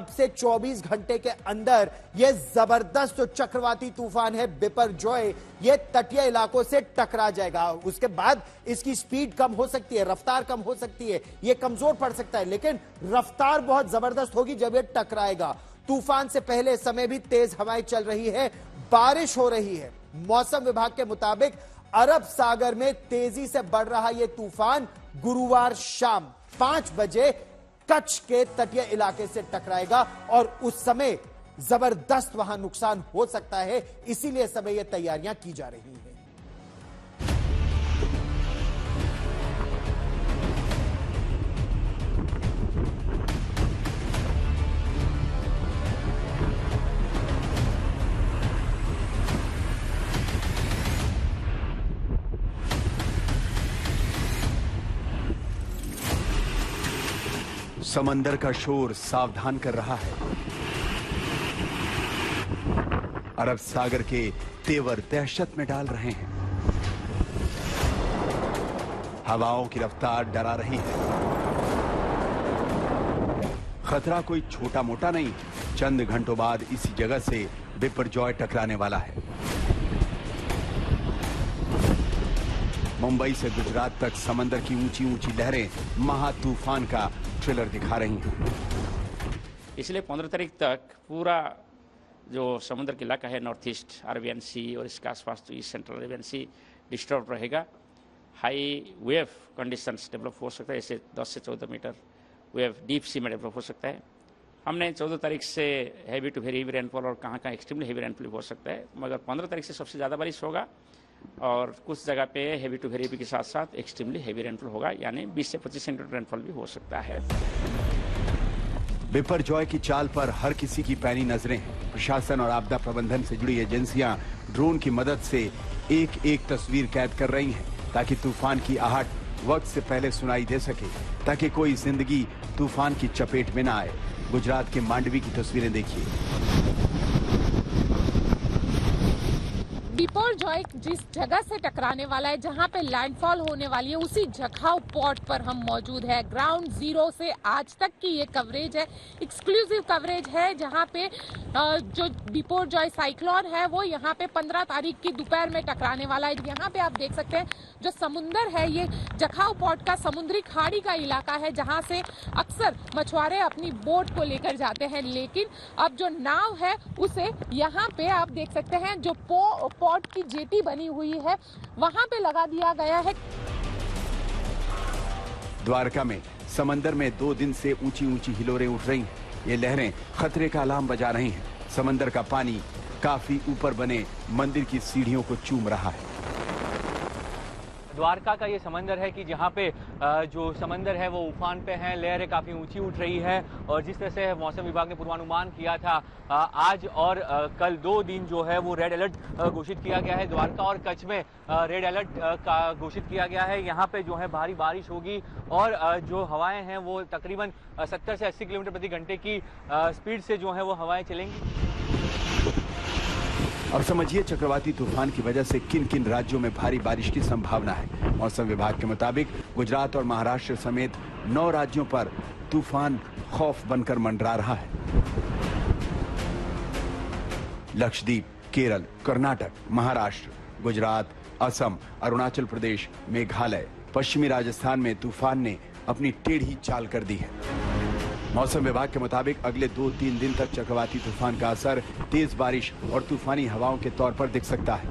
अब से 24 घंटे के अंदर यह जबरदस्त जो चक्रवाती तूफान है बिपरजॉय, यह तटीय इलाकों से टकरा जाएगा। उसके बाद इसकी स्पीड कम हो सकती है, रफ्तार कम हो सकती है, यह कमजोर पड़ सकता है, लेकिन रफ्तार बहुत जबरदस्त होगी जब यह टकराएगा। तूफान से पहले समय भी तेज हवाएं चल रही है, बारिश हो रही है। मौसम विभाग के मुताबिक अरब सागर में तेजी से बढ़ रहा यह तूफान गुरुवार शाम 5 बजे कच्छ के तटीय इलाके से टकराएगा और उस समय जबरदस्त वहां नुकसान हो सकता है, इसीलिए समय यह तैयारियां की जा रही हैं। समंदर का शोर सावधान कर रहा है। अरब सागर के तेवर दहशत में डाल रहे हैं। हवाओं की रफ्तार डरा रही है। खतरा कोई छोटा मोटा नहीं, चंद घंटों बाद इसी जगह से बिपरजॉय टकराने वाला है। मुंबई से गुजरात तक समंदर की ऊंची ऊंची लहरें महातूफान का ट्रेलर दिखा रही हैं। इसलिए 15 तारीख तक पूरा जो समुद्र का इलाका है नॉर्थ ईस्ट अरेबियन सी और इसके आसपास तो ईस्ट सेंट्रल अरेबियन सी डिस्टर्ब रहेगा। हाई वेव कंडीशंस डेवलप हो सकता है, जैसे 10 से 14 मीटर वेव डीप सी में डेवलप हो सकता है। हमने 14 तारीख से heavy to very heavy rainfall और कहाँ कहाँ एक्सट्रीमली हेवी रेनफॉल हो सकता है, मगर 15 तारीख से सबसे ज़्यादा बारिश होगा और कुछ जगह पे हेवी टू वेरी हेवी के साथ साथ एक्सट्रीमली हेवी रेनफॉल होगा, यानी 20 से 25 सेंटीमीटर रेनफॉल भी हो सकता है। बिपरजॉय की चाल पर हर किसी की पैनी नजरें हैं। प्रशासन और आपदा प्रबंधन से जुड़ी एजेंसियां ड्रोन की मदद से एक एक तस्वीर कैद कर रही हैं, ताकि तूफान की आहट वक्त से पहले सुनाई दे सके, ताकि कोई जिंदगी तूफान की चपेट में न आए। गुजरात के मांडवी की तस्वीरें देखिए। बिपरजॉय जिस जगह से टकराने वाला है, जहां पे लैंडफॉल होने वाली है, उसी जखाऊ पोर्ट पर हम मौजूद है। ग्राउंड जीरो से आज तक की ये कवरेज है, एक्सक्लूसिव कवरेज है, जहां पे जो बिपरजॉय साइक्लोन है वो यहाँ पे 15 तारीख की दोपहर में टकराने वाला है। यहाँ पे आप देख सकते हैं जो समुंदर है, ये जखाऊ पोर्ट का समुद्री खाड़ी का इलाका है, जहाँ से अक्सर मछुआरे अपनी बोट को लेकर जाते हैं, लेकिन अब जो नाव है उसे यहाँ पे आप देख सकते हैं जो पोर्ट की जेटी बनी हुई है वहां पे लगा दिया गया है। द्वारका में समंदर में 2 दिन से ऊंची ऊंची हिलोरें उठ रही हैं। ये लहरें खतरे का अलार्म बजा रही हैं। समंदर का पानी काफी ऊपर बने मंदिर की सीढ़ियों को चूम रहा है। द्वारका का ये समंदर है कि जहाँ पे जो समंदर है वो उफान पे है, लहरें काफ़ी ऊंची उठ रही है और जिस तरह से मौसम विभाग ने पूर्वानुमान किया था, आज और कल 2 दिन जो है वो रेड अलर्ट घोषित किया गया है। द्वारका और कच्छ में रेड अलर्ट का घोषित किया गया है। यहाँ पे जो है भारी बारिश होगी और जो हवाएं हैं वो तकरीबन 70 से 80 किलोमीटर प्रति घंटे की स्पीड से जो है वो हवाएं चलेंगी। और समझिए चक्रवाती तूफान की वजह से किन किन राज्यों में भारी बारिश की संभावना है। मौसम विभाग के मुताबिक गुजरात और महाराष्ट्र समेत 9 राज्यों पर तूफान खौफ बनकर मंडरा रहा है। लक्षद्वीप, केरल, कर्नाटक, महाराष्ट्र, गुजरात, असम, अरुणाचल प्रदेश, मेघालय, पश्चिमी राजस्थान में तूफान ने अपनी टेढ़ी चाल कर दी है। मौसम विभाग के मुताबिक अगले 2-3 दिन तक चक्रवाती तूफान का असर तेज बारिश और तूफानी हवाओं के तौर पर दिख सकता है।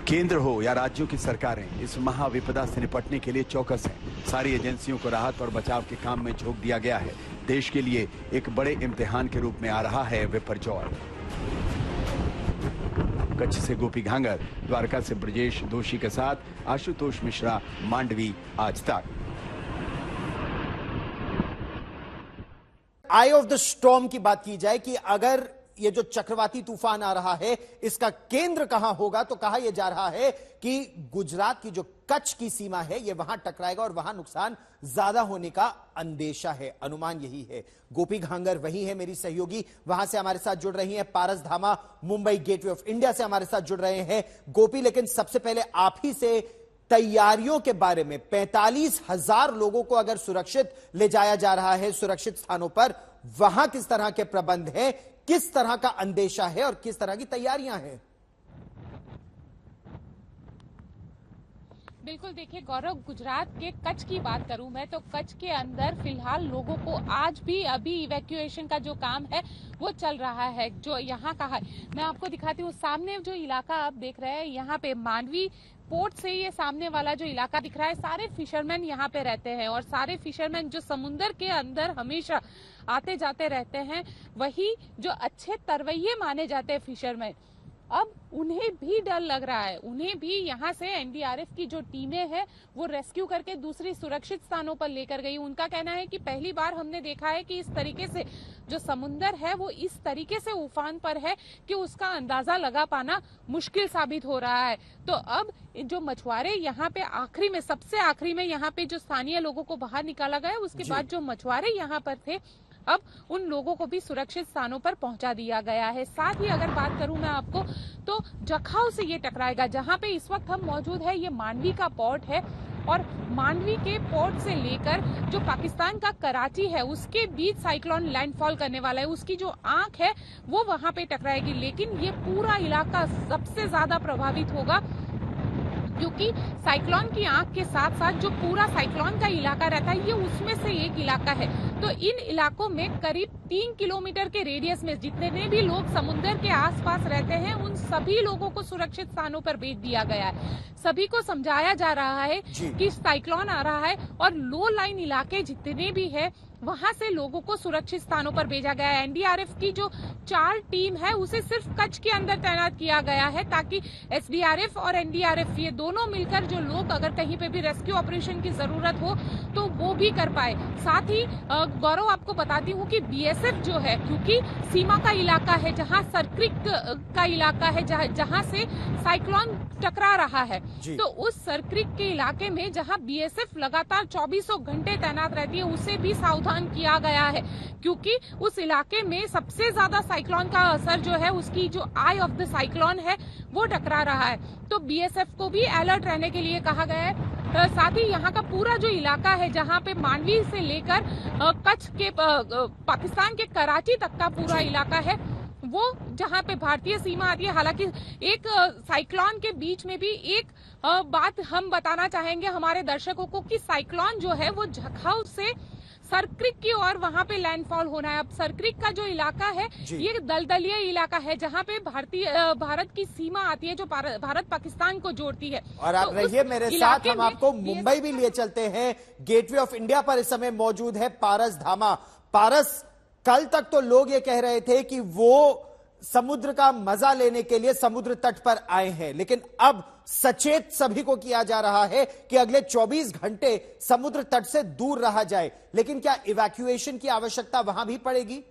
केंद्र हो या राज्यों की सरकारें इस महाविपदा से निपटने के लिए चौकस हैं। सारी एजेंसियों को राहत और बचाव के काम में झोंक दिया गया है। देश के लिए एक बड़े इम्तिहान के रूप में आ रहा है बिपरजॉय। कच्छ से गोपी घांगर, द्वारका से ब्रजेश दोषी के साथ आशुतोष मिश्रा, मांडवी, आज तक। आई ऑफ द स्टॉर्म की बात की जाए कि अगर ये जो चक्रवाती तूफान आ रहा है इसका केंद्र कहां होगा, तो कहा यह जा रहा है कि गुजरात की जो कच्छ की सीमा है ये वहां टकराएगा और वहां नुकसान ज्यादा होने का अंदेशा है। अनुमान यही है। गोपी घांगर वही है मेरी सहयोगी, वहां से हमारे साथ जुड़ रही हैं। पारस धामा मुंबई गेटवे ऑफ इंडिया से हमारे साथ जुड़ रहे हैं। गोपी, लेकिन सबसे पहले आप ही से तैयारियों के बारे में 45,000 लोगों को अगर सुरक्षित ले जाया जा रहा है सुरक्षित स्थानों पर, वहां किस तरह के प्रबंध हैं, किस तरह का अंदेशा है और किस तरह की तैयारियां हैं? बिल्कुल, देखिए गौरव, गुजरात के कच्छ की बात करूं मैं तो कच्छ के अंदर फिलहाल लोगों को आज भी अभी इवैक्यूएशन का जो काम है वो चल रहा है, जो यहाँ का है। मैं आपको दिखाती हूँ, सामने जो इलाका आप देख रहे हैं, यहाँ पे मांडवी पोर्ट से ये सामने वाला जो इलाका दिख रहा है, सारे फिशरमैन यहाँ पे रहते हैं और सारे फिशरमैन जो समुद्र के अंदर हमेशा आते जाते रहते हैं, वही जो अच्छे तरवैये माने जाते हैं फिशरमैन, अब उन्हें भी डर लग रहा है। उन्हें भी यहाँ से एनडीआरएफ की जो टीमें हैं वो रेस्क्यू करके दूसरी सुरक्षित स्थानों पर लेकर गई। उनका कहना है कि पहली बार हमने देखा है कि इस तरीके से जो समुंदर है वो इस तरीके से उफान पर है कि उसका अंदाजा लगा पाना मुश्किल साबित हो रहा है। तो अब जो मछुआरे यहाँ पे आखिरी में, सबसे आखिरी में यहाँ पे जो स्थानीय लोगों को बाहर निकाला गया, उसके बाद जो मछुआरे यहाँ पर थे, अब उन लोगों को भी सुरक्षित स्थानों पर पहुंचा दिया गया है। साथ ही अगर बात करूं मैं आपको, तो जखाऊ से ये टकराएगा। जहां पे इस वक्त हम मौजूद है, ये मांडवी का पोर्ट है और मांडवी के पोर्ट से लेकर जो पाकिस्तान का कराची है उसके बीच साइक्लोन लैंडफॉल करने वाला है। उसकी जो आंख है वो वहां पे टकराएगी, लेकिन ये पूरा इलाका सबसे ज्यादा प्रभावित होगा क्योंकि साइक्लोन की आंख के साथ साथ जो पूरा साइक्लोन का इलाका रहता है ये उसमें से एक इलाका है। तो इन इलाकों में करीब 3 किलोमीटर के रेडियस में जितने भी लोग समुद्र के आसपास रहते हैं उन सभी लोगों को सुरक्षित स्थानों पर भेज दिया गया है। सभी को समझाया जा रहा है कि साइक्लोन आ रहा है और लो लाइन इलाके जितने भी है वहां से लोगों को सुरक्षित स्थानों पर भेजा गया है। एनडीआरएफ की जो 4 टीम है उसे सिर्फ कच्छ के अंदर तैनात किया गया है ताकि एसडीआरएफ और एनडीआरएफ ये दोनों मिलकर जो लोग अगर कहीं पे भी रेस्क्यू ऑपरेशन की जरूरत हो तो वो भी कर पाए। साथ ही गौरव आपको बताती हूँ कि बीएसएफ जो है, क्योंकि सीमा का इलाका है जहाँ सरक्रिक का इलाका है जहाँ से साइक्लोन टकरा रहा है, तो उस सरक्रिक के इलाके में जहाँ बीएसएफ लगातार 24 घंटे तैनात रहती है उसे भी सावधान किया गया है क्योंकि उस इलाके में सबसे ज्यादा साइक्लोन का असर जो है उसकी जो आई ऑफ द साइक्लोन है वो टकरा रहा है। तो बीएसएफ को भी अलर्ट रहने के लिए कहा गया है। साथ ही यहाँ का पूरा जो इलाका है जहाँ पे मांडवी से लेकर कच्छ के पाकिस्तान के कराची तक का पूरा इलाका है वो जहाँ पे भारतीय सीमा आती है। हालांकि एक साइक्लोन के बीच में भी एक बात हम बताना चाहेंगे हमारे दर्शकों को कि साइक्लोन जो है वो जखाऊ से सरक्रिक की ओर वहां पे लैंडफॉल होना है। अब सरक्रिक का जो इलाका है ये दलदलीय इलाका है जहां पे भारत की सीमा आती है जो भारत पाकिस्तान को जोड़ती है। और आप रहिए मेरे साथ, हम आपको मुंबई भी लिए चलते हैं। गेटवे ऑफ इंडिया पर इस समय मौजूद है पारस धामा। पारस, कल तक तो लोग ये कह रहे थे कि वो समुद्र का मजा लेने के लिए समुद्र तट पर आए हैं, लेकिन अब सचेत सभी को किया जा रहा है कि अगले 24 घंटे समुद्र तट से दूर रहा जाए। लेकिन क्या इवैक्यूएशन की आवश्यकता वहां भी पड़ेगी?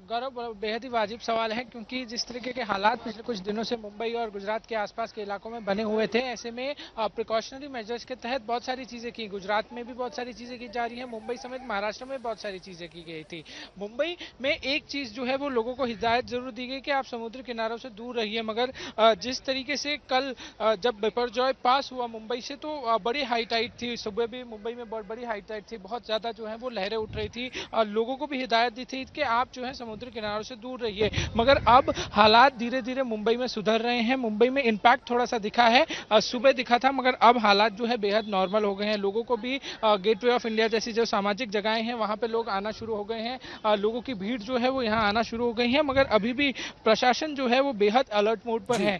गौरव, बेहद ही वाजिब सवाल है क्योंकि जिस तरीके के हालात पिछले कुछ दिनों से मुंबई और गुजरात के आसपास के इलाकों में बने हुए थे, ऐसे में प्रिकॉशनरी मेजर्स के तहत बहुत सारी चीजें की। गुजरात में भी बहुत सारी चीजें की जा रही हैं, मुंबई समेत महाराष्ट्र में बहुत सारी चीजें की गई थी। मुंबई में एक चीज जो है वो लोगों को हिदायत जरूर दी गई कि आप समुद्र किनारों से दूर रहिए, मगर जिस तरीके से कल जब बिपरजॉय पास हुआ मुंबई से तो बड़ी हाई टाइड थी। सुबह भी मुंबई में बहुत बड़ी हाई टाइड थी, बहुत ज्यादा जो है वो लहरें उठ रही थी। लोगों को भी हिदायत दी थी कि आप जो है समुद्र किनारों से दूर रहिए, मगर अब हालात धीरे धीरे मुंबई में सुधर रहे हैं। मुंबई में इंपैक्ट थोड़ा सा दिखा है, सुबह दिखा था, मगर अब हालात जो है बेहद नॉर्मल हो गए हैं। लोगों को भी गेटवे ऑफ इंडिया जैसी जो सामाजिक जगहें हैं वहां पे लोग आना शुरू हो गए हैं। लोगों की भीड़ जो है वो यहाँ आना शुरू हो गई है, मगर अभी भी प्रशासन जो है वो बेहद अलर्ट मोड पर है।